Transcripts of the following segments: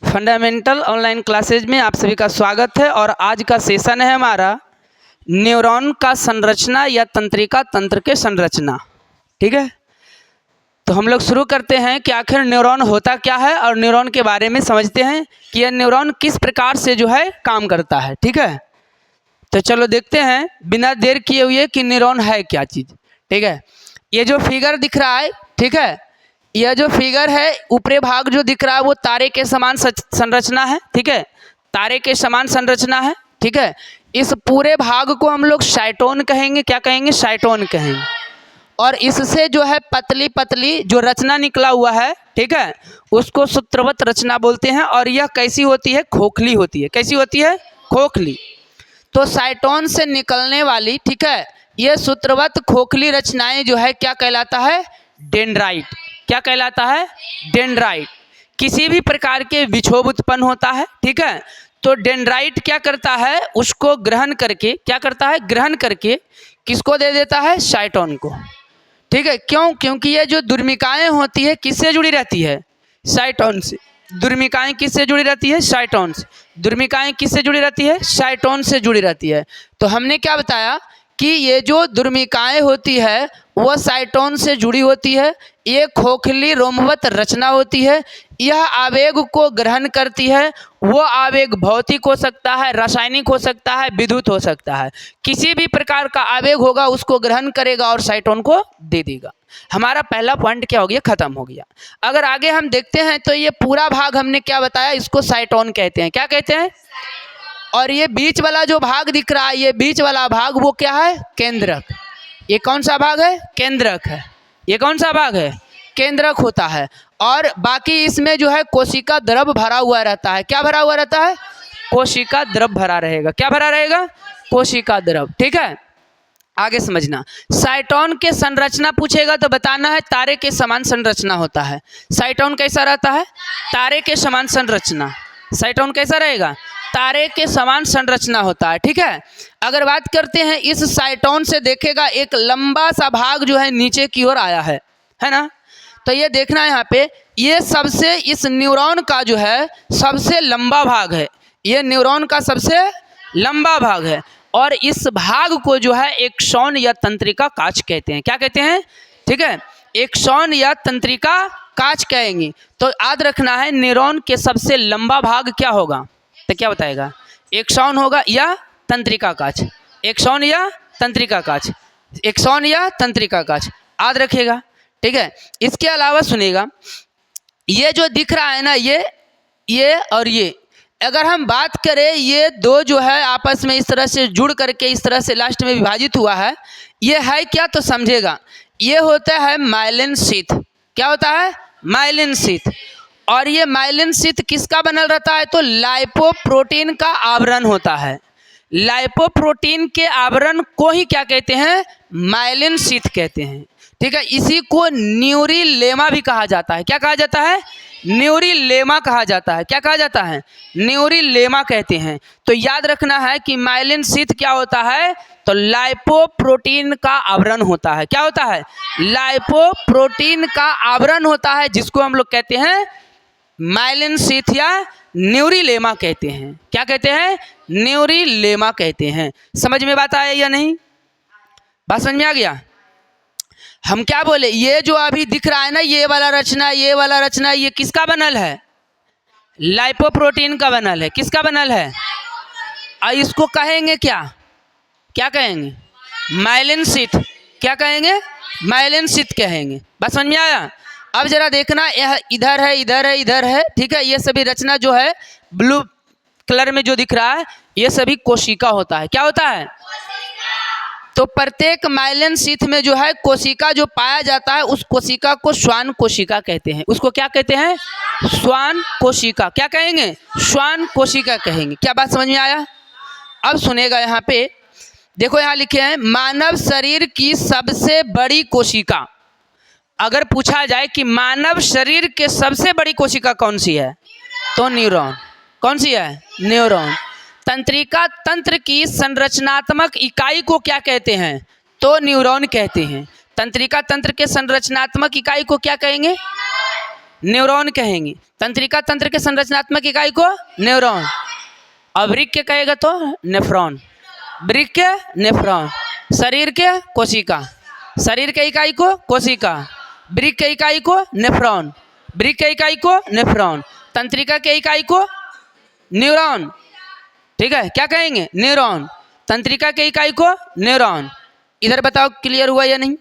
Fundamental online classes में आप सभी का स्वागत है। और आज का सेशन है हमारा न्यूरॉन का संरचना या तंत्रिका तंत्र के संरचना। ठीक है, तो हम लोग शुरू करते हैं कि आखिर न्यूरॉन होता क्या है और न्यूरॉन के बारे में समझते हैं कि यह न्यूरॉन किस प्रकार से जो है काम करता है। ठीक है, तो चलो देखते हैं बिना देर किए हुए कि न्यूरॉन है क्या चीज़। ठीक है, ये जो फिगर दिख रहा है, ठीक है, यह जो फिगर है ऊपरी भाग जो दिख रहा है वो तारे के समान संरचना है। ठीक है, तारे के समान संरचना है। ठीक है, इस पूरे भाग को हम लोग साइटोन कहेंगे। क्या कहेंगे? साइटोन कहेंगे। और इससे जो है पतली पतली जो रचना निकला हुआ है, ठीक है, उसको सूत्रवत रचना बोलते हैं। और यह कैसी होती है? खोखली होती है। कैसी होती है? खोखली। तो साइटोन से निकलने वाली, ठीक है, यह सूत्रवत खोखली रचनाएं जो है क्या कहलाता है? डेंड्राइट। क्या कहलाता है? डेंड्राइट। किसी भी प्रकार के विक्षोभ उत्पन्न होता है, ठीक है, तो डेंड्राइट क्या करता है? उसको ग्रहण करके, क्या करता है? ग्रहण करके किसको दे देता है? साइटोन को। ठीक है, क्यों? क्योंकि ये जो दुर्मिकाएं होती है किससे जुड़ी रहती है? साइटोन से। दुर्मिकाएं किससे जुड़ी रहती है? साइटोन से। दुर्मिकाएं किससे जुड़ी रहती है? साइटोन से जुड़ी रहती है। तो हमने क्या बताया कि ये जो दुर्मिकाएं होती है वह साइटोन से जुड़ी होती है। ये खोखली रोमवत रचना होती है। यह आवेग को ग्रहण करती है। वो आवेग भौतिक हो सकता है, रासायनिक हो सकता है, विद्युत हो सकता है। किसी भी प्रकार का आवेग होगा उसको ग्रहण करेगा और साइटोन को दे देगा। हमारा पहला पॉइंट क्या हो गया? खत्म हो गया। अगर आगे हम देखते हैं तो ये पूरा भाग हमने क्या बताया? इसको साइटोन कहते हैं। क्या कहते हैं? और ये बीच वाला जो भाग दिख रहा है, ये बीच वाला भाग वो क्या है? केंद्रक। ये कौन सा भाग है? केंद्रक है। ये कौन सा भाग है? केंद्रक होता है। और बाकी इसमें जो है कोशिका द्रव भरा हुआ रहता है। क्या भरा हुआ रहता है? कोशिका द्रव भरा रहेगा। क्या भरा रहेगा? कोशिका द्रव। ठीक है, आगे समझना। साइटोन के संरचना पूछेगा तो बताना है तारे के समान संरचना होता है। साइटोन कैसा रहता है? तारे के समान संरचना। साइटोन कैसा रहेगा? तारे के समान संरचना होता है। ठीक है, अगर बात करते हैं इस साइटोन से देखेगा एक लंबा सा भाग जो है नीचे की ओर आया है ना? तो ये देखना यहाँ पे, ये सबसे इस न्यूरॉन का जो है सबसे लंबा भाग है। ये न्यूरॉन का सबसे लंबा भाग है। और इस भाग को जो है एक्सॉन या तंत्रिका काच कहते हैं। क्या कहते हैं? ठीक है, एक्सॉन या तंत्रिका काच कहेंगे। तो याद रखना है न्यूरॉन के सबसे लंबा भाग क्या होगा? तो क्या बताएगा? एक्सॉन होगा या तंत्रिका काच। एक्सॉन या तंत्रिका काच। एक्सॉन या तंत्रिका काच याद रखिएगा। ठीक है, इसके अलावा सुनिएगा, ये जो दिख रहा है ना, ये और ये, अगर हम बात करें ये दो जो है आपस में इस तरह से जुड़ करके इस तरह से लास्ट में विभाजित हुआ है, ये है क्या? तो समझेगा, ये होता है माइलिन शीथ। क्या होता है? Myelin sheath. और ये माइलिन शीथ किसका बनल रहता है? तो लाइपोप्रोटीन का आवरण होता है। लाइपोप्रोटीन के आवरण को ही क्या कहते हैं? माइलिन शीथ कहते हैं। ठीक है, इसी को न्यूरिलेमा भी कहा जाता है। क्या कहा जाता है? न्यूरिलेमा कहा जाता है। क्या कहा जाता है? न्यूरिलेमा कहते हैं। तो याद रखना है कि माइलिन शीथ क्या होता है? तो लाइपोप्रोटीन का आवरण होता है। क्या होता है? लाइपोप्रोटीन का आवरण होता है, जिसको हम लोग कहते हैं माइलिन शीथ या न्यूरिलेमा कहते हैं। क्या कहते हैं? न्यूरिलेमा कहते हैं। समझ में बात आया या नहीं? बात समझ में आ गया? हम क्या बोले, ये जो अभी दिख रहा है ना, ये वाला रचना, ये वाला रचना, ये किसका बनल है? लाइपोप्रोटीन का बनल है। किसका बनल है? और इसको कहेंगे क्या? क्या कहेंगे? Myelin sheath. क्या कहेंगे? माइलिन शीथ कहेंगे। बस समझ में आया? अब जरा देखना, यह इधर है, इधर है, इधर है। ठीक है, ये सभी रचना जो है ब्लू कलर में जो दिख रहा है, ये सभी कोशिका होता है। क्या होता है? तो प्रत्येक माइलिन शीथ में जो है कोशिका जो पाया जाता है, उस कोशिका को श्वान कोशिका कहते हैं। उसको क्या कहते हैं? श्वान कोशिका। क्या कहेंगे? श्वान कोशिका कहेंगे। क्या बात समझ में आया? अब सुनेगा, यहाँ पे देखो, यहाँ लिखे हैं मानव शरीर की सबसे बड़ी कोशिका। अगर पूछा जाए कि मानव शरीर के सबसे बड़ी कोशिका कौन सी है, तो न्यूरॉन। कौन सी है? न्यूरॉन। तंत्रिका तंत्र की संरचनात्मक इकाई को क्या कहते हैं? तो न्यूरॉन कहते हैं। तंत्रिका तंत्र के संरचनात्मक इकाई को क्या कहेंगे? न्यूरॉन कहेंगे। तंत्रिका तंत्र के संरचनात्मक इकाई को न्यूरॉन। और वृक्क के कहेगा तो नेफ्रॉन। वृक्क के नेफ्रॉन। शरीर के कोशिका। शरीर के इकाई को कोशिका। वृक्क के इकाई को नेफ्रॉन। वृक्क के इकाई को नेफ्रॉन। तंत्रिका के इकाई को न्यूरॉन। ठीक है, क्या कहेंगे? न्यूरॉन। तंत्रिका के इकाई को न्यूरॉन। इधर बताओ क्लियर हुआ या नहीं?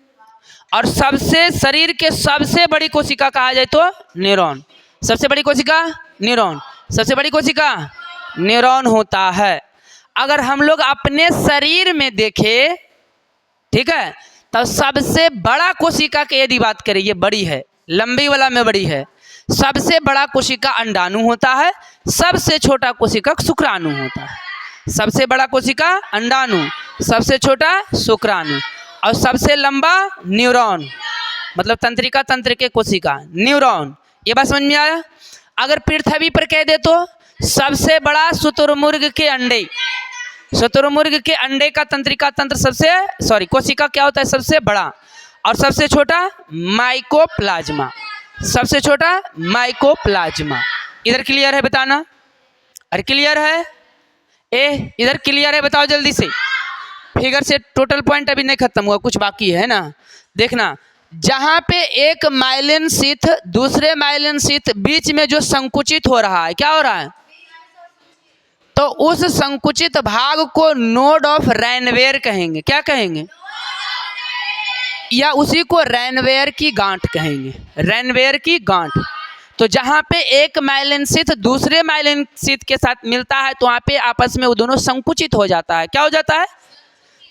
और सबसे शरीर के सबसे बड़ी कोशिका कहा जाए तो न्यूरॉन। सबसे बड़ी कोशिका न्यूरॉन। सबसे बड़ी कोशिका न्यूरॉन होता है। अगर हम लोग अपने शरीर में देखें, ठीक है, तो सबसे बड़ा कोशिका की यदि बात करें, ये बड़ी है, लंबी वाला में बड़ी है। सबसे बड़ा कोशिका अंडाणु होता है, सबसे छोटा कोशिका शुक्राणु होता है। सबसे बड़ा कोशिका अंडाणु, सबसे छोटा शुक्राणु, और सबसे लंबा न्यूरॉन, मतलब तंत्रिका तंत्र के कोशिका न्यूरॉन। ये बात समझ में आया? अगर पृथ्वी पर कह दे तो सबसे बड़ा शुतुरमुर्ग के अंडे, शुतुरमुर्ग के अंडे का तंत्रिका तंत्र सबसे कोशिका क्या होता है? सबसे बड़ा। और सबसे छोटा माइकोप्लाज्मा। सबसे छोटा माइकोप्लाज्मा। इधर क्लियर है बताना? अरे क्लियर है? इधर क्लियर है बताओ जल्दी से। फिगर से टोटल पॉइंट अभी नहीं खत्म हुआ, कुछ बाकी है ना। देखना, जहां पे एक माइलिन शीथ दूसरे माइलिन शीथ बीच में जो संकुचित हो रहा है, क्या हो रहा है? तो उस संकुचित भाग को नोड ऑफ रैनवेयर कहेंगे। क्या कहेंगे? या उसी को रैनवेयर की गांठ कहेंगे। रैनवेयर की गांठ। तो जहां पे एक माइलिन शीथ दूसरे माइलिन शीथ के साथ मिलता है तो वहां पे आपस में वो दोनों संकुचित हो जाता है। क्या हो जाता है?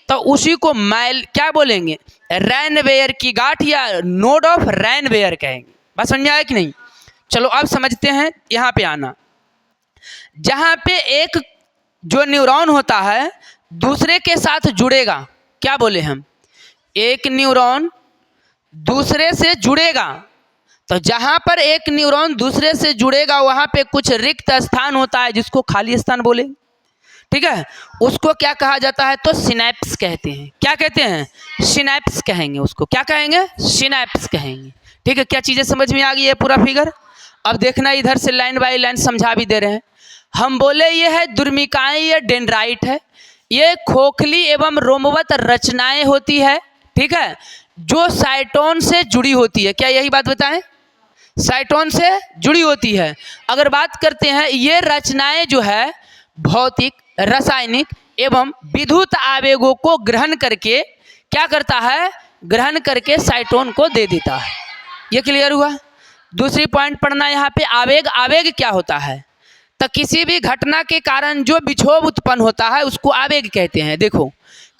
तो उसी को क्या बोलेंगे? रैनवेयर की गांठ या नोड ऑफ रैनवेयर कहेंगे। बस समझ में आया कि नहीं? चलो अब समझते हैं। यहाँ पे आना, जहां पे एक जो न्यूरॉन होता है दूसरे के साथ जुड़ेगा, क्या बोले हम? एक न्यूरॉन दूसरे से जुड़ेगा। तो जहां पर एक न्यूरॉन दूसरे से जुड़ेगा वहां पे कुछ रिक्त स्थान होता है जिसको खाली स्थान बोलेंगे। ठीक है, उसको क्या कहा जाता है? तो सिनैप्स कहते हैं। क्या कहते हैं? सिनैप्स कहेंगे उसको। क्या कहेंगे? सिनैप्स कहेंगे। ठीक है, क्या चीज़ें समझ में आ गई है पूरा फिगर? अब देखना, इधर से लाइन बाय लाइन समझा भी दे रहे हैं। हम बोले ये है दुर्मिकाएं, ये डेंड्राइट है, ये खोखली एवं रोमवत रचनाएं होती है। ठीक है, जो साइटोन से जुड़ी होती है। क्या यही बात बताएं? साइटोन से जुड़ी होती है। अगर बात करते हैं, ये रचनाएं जो है भौतिक, रासायनिक एवं विद्युत आवेगों को ग्रहण करके क्या करता है? ग्रहण करके साइटोन को दे देता है। ये क्लियर हुआ? दूसरी पॉइंट पढ़ना यहाँ पे, आवेग। आवेग क्या होता है? तो किसी भी घटना के कारण जो विक्षोभ उत्पन्न होता है उसको आवेग कहते हैं। देखो,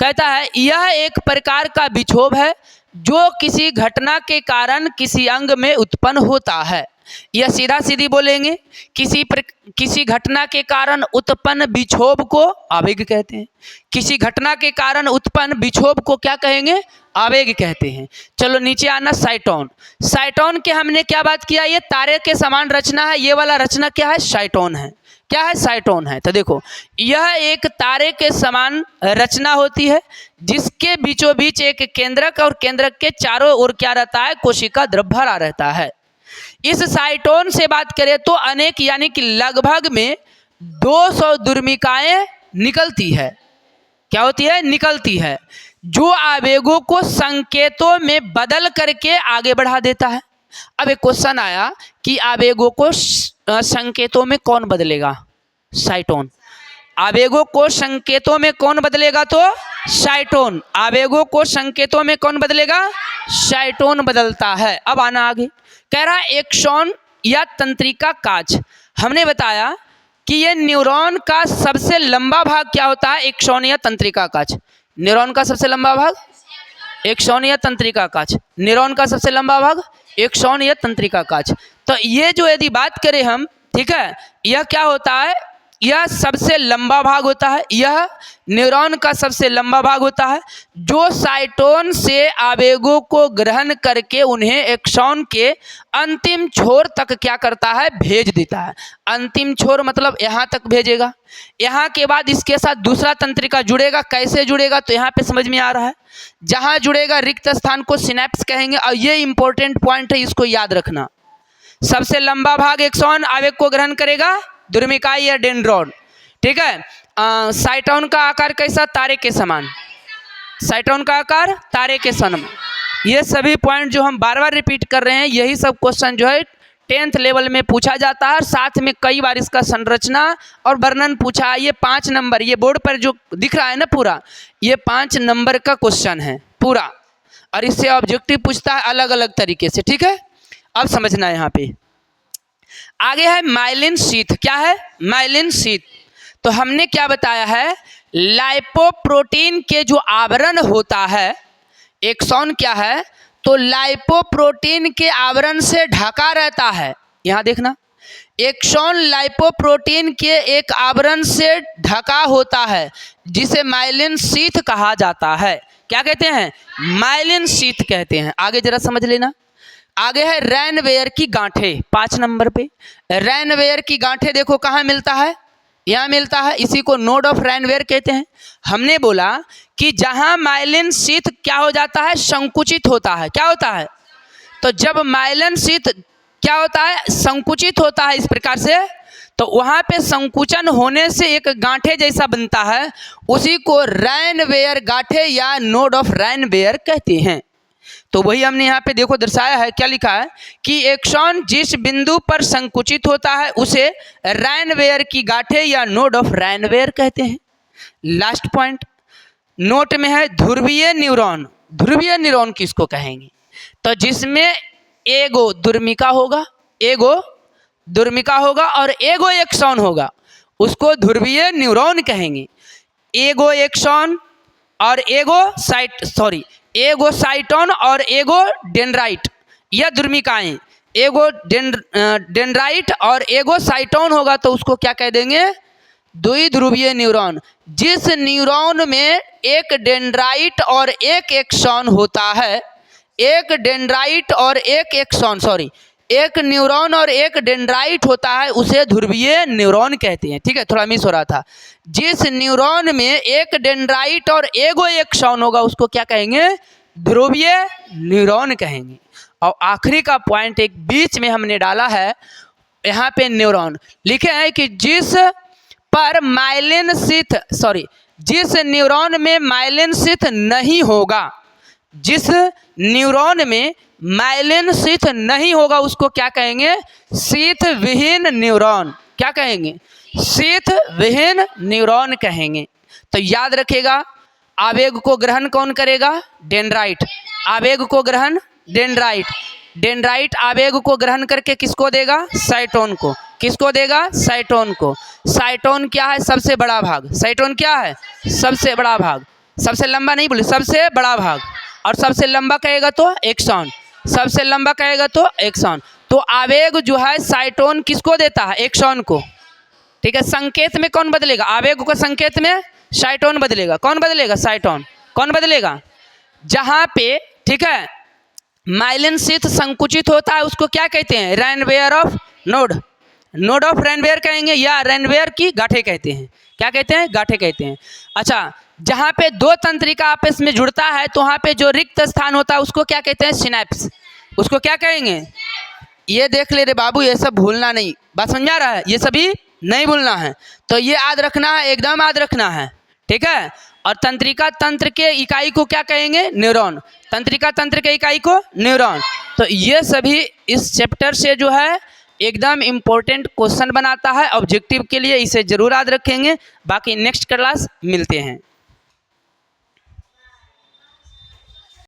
कहता है यह एक प्रकार का विक्षोभ है जो किसी घटना के कारण किसी अंग में उत्पन्न होता है। यह सीधा सीधी बोलेंगे, किसी घटना के कारण उत्पन्न विक्षोभ को आवेग कहते हैं। किसी घटना के कारण उत्पन्न विक्षोभ को क्या कहेंगे? आवेग कहते हैं। चलो नीचे आना, साइटोन। साइटोन के हमने क्या बात किया? ये तारे के समान रचना है। ये वाला रचना क्या है? साइटोन है। क्या है? साइटोन है। तो देखो, यह एक तारे के समान रचना होती है जिसके बीचों बीच एक केंद्रक और केंद्रक के चारों ओर क्या रहता है? कोशिका द्रव भरा रहता है। इस साइटोन से बात करें तो अनेक यानी कि लगभग में 200 दुर्मिकाएं निकलती है। क्या होती है? निकलती है, जो आवेगों को संकेतों में बदल करके आगे बढ़ा देता है। अब एक क्वेश्चन आया कि आवेगों को संकेतों में कौन बदलेगा? साइटोन। आवेगों को संकेतों में कौन बदलेगा? तो साइटोन। आवेगों को संकेतों में कौन बदलेगा? साइटोन बदलता है। अब आना आगे, कह रहा एक्सॉन या तंत्रिका काज। हमने बताया कि ये न्यूरॉन का सबसे लंबा भाग क्या होता है? एक्सॉन या तंत्रिका काज। न्यूरॉन का सबसे लंबा भाग एक्सॉन या तंत्रिका काज। न्यूरॉन का सबसे लंबा भाग एक्सॉन या तंत्रिका काज। तो ये जो यदि बात करें हम, ठीक है, यह क्या होता है? यह सबसे लंबा भाग होता है। यह न्यूरॉन का सबसे लंबा भाग होता है जो साइटोन से आवेगों को ग्रहण करके उन्हें एक्सॉन के अंतिम छोर तक क्या करता है? भेज देता है। अंतिम छोर मतलब यहाँ तक भेजेगा। यहाँ के बाद इसके साथ दूसरा तंत्रिका जुड़ेगा। कैसे जुड़ेगा? तो यहाँ पे समझ में आ रहा है। जहाँ जुड़ेगा रिक्त स्थान को सिनैप्स कहेंगे। और ये इंपॉर्टेंट पॉइंट है, इसको याद रखना। सबसे लंबा भाग एक्सॉन आवेग को ग्रहण करेगा, द्रुमिकाई या डेंड्रॉन। ठीक है। साइटोन का आकार कैसा, तारे के समान। साइटोन का आकार तारे के समान। ये सभी पॉइंट जो हम बार बार रिपीट कर रहे हैं, यही सब क्वेश्चन जो है 10th लेवल में पूछा जाता है, और साथ में कई बार इसका संरचना और वर्णन पूछा है। ये 5 नंबर, ये बोर्ड पर जो दिख रहा है ना पूरा, ये 5 नंबर का क्वेश्चन है पूरा, और इससे ऑब्जेक्टिव पूछता है अलग अलग तरीके से। ठीक है, अब समझना है यहाँ पे। आगे है माइलिन शीथ। क्या है? Myelin sheath. तो हमने क्या बताया है, लाइपोप्रोटीन के जो आवरण होता है, एक्सॉन क्या है, तो लाइपोप्रोटीन के आवरण से ढका रहता है। यहाँ देखना, एक्सॉन लाइपोप्रोटीन के एक आवरण से ढका होता है, जिसे माइलिन शीथ कहा जाता है। क्या कहते हैं? माइलिन शीथ कहते हैं। आगे जरा समझ लेना। आगे है रैनवेयर की गांठें, 5 नंबर पे। रैनवेयर की गांठें देखो कहाँ मिलता है, यहाँ मिलता है, इसी को नोड ऑफ रैनवेयर कहते हैं। हमने बोला कि जहाँ माइलिन शीथ क्या हो जाता है, संकुचित होता है। क्या होता है? तो जब माइलिन शीथ क्या होता है, संकुचित होता है इस प्रकार से, तो वहाँ पे संकुचन होने से एक गांठे जैसा बनता है, उसी को रैनवेयर गांठे या नोड ऑफ रैनवेयर कहते हैं। तो वही हमने यहाँ पे देखो दर्शाया है। क्या लिखा है कि एक्सॉन जिस बिंदु पर संकुचित होता है उसे रैनवेयर की गांठें या नोड ऑफ रैनवेयर कहते हैं। लास्ट पॉइंट नोट में है ध्रुवीय न्यूरॉन। ध्रुवीय न्यूरॉन किसको कहेंगे? तो जिसमें एगो दुर्मिका होगा, एगो दुर्मिका होगा और एगो एक्सॉन होगा, उसको ध्रुवीय न्यूरॉन कहेंगे। एगो एक्सॉन और एगो साइटोन और एगो डेंड्राइट, यह दुर्मिकाएं। एगो डेंड्राइट और एगो साइटोन होगा तो उसको क्या कह देंगे? द्विध्रुवीय न्यूरॉन। जिस न्यूरॉन में एक डेंड्राइट और एक एक्सॉन होता है, एक डेंड्राइट और एक एक्सॉन, एक न्यूरॉन और एक डेंड्राइट होता है, उसे ध्रुवीय न्यूरॉन कहते हैं। ठीक है, थोड़ा मिस हो रहा था। जिस न्यूरॉन में एक डेंड्राइट और एगो एक्सॉन होगा उसको क्या कहेंगे? ध्रुवीय न्यूरॉन कहेंगे। और आखिरी का पॉइंट एक बीच में हमने डाला है, यहाँ पे न्यूरॉन लिखे हैं कि जिस न्यूरॉन में माइलिन शीथ नहीं होगा, जिस न्यूरॉन में माइलिन शीथ नहीं होगा उसको क्या कहेंगे? शीथ विहीन न्यूरॉन। क्या कहेंगे? शीथ विहीन न्यूरॉन कहेंगे। तो याद रखेगा, आवेग को ग्रहण कौन करेगा? डेंड्राइट। आवेग को ग्रहण डेंड्राइट। डेंड्राइट आवेग को ग्रहण करके किसको देगा? साइटोन को। किसको देगा? साइटोन को। साइटोन क्या है? सबसे बड़ा भाग। साइटोन क्या है? सबसे बड़ा भाग। सबसे लंबा नहीं बोले, सबसे बड़ा भाग। और सबसे लंबा कहेगा तो एक्सॉन। सबसे लंबा कहेगा तो एक्सॉन। तो आवेग जो है साइटोन किसको देता है? एक्सॉन को। ठीक है, संकेत में कौन बदलेगा? आवेग को संकेत में साइटोन बदलेगा। कौन बदलेगा? साइटोन। कौन बदलेगा? जहाँ पे, ठीक है, माइलिन शीथ संकुचित होता है उसको क्या कहते हैं? रैनवेयर ऑफ नोड। नोड ऑफ रैनवेयर कहेंगे या रैनवेयर की गांठें कहते हैं। क्या कहते हैं? गांठें कहते हैं। अच्छा, जहाँ पे दो तंत्रिका आपस में जुड़ता है तो वहाँ पे जो रिक्त स्थान होता है उसको क्या कहते हैं? सिनैप्स। उसको क्या कहेंगे? ये देख ले रे बाबू, ये सब भूलना नहीं। बात समझ आ रहा है? ये सभी नहीं भूलना है। तो ये याद रखना है, एकदम याद रखना है। ठीक है। और तंत्रिका तंत्र के इकाई को क्या कहेंगे? न्यूरॉन। तंत्रिका तंत्र के इकाई को न्यूरॉन। तो ये सभी इस चैप्टर से जो है एकदम इम्पोर्टेंट क्वेश्चन बनाता है ऑब्जेक्टिव के लिए, इसे जरूर याद रखेंगे। बाकी नेक्स्ट क्लास मिलते हैं।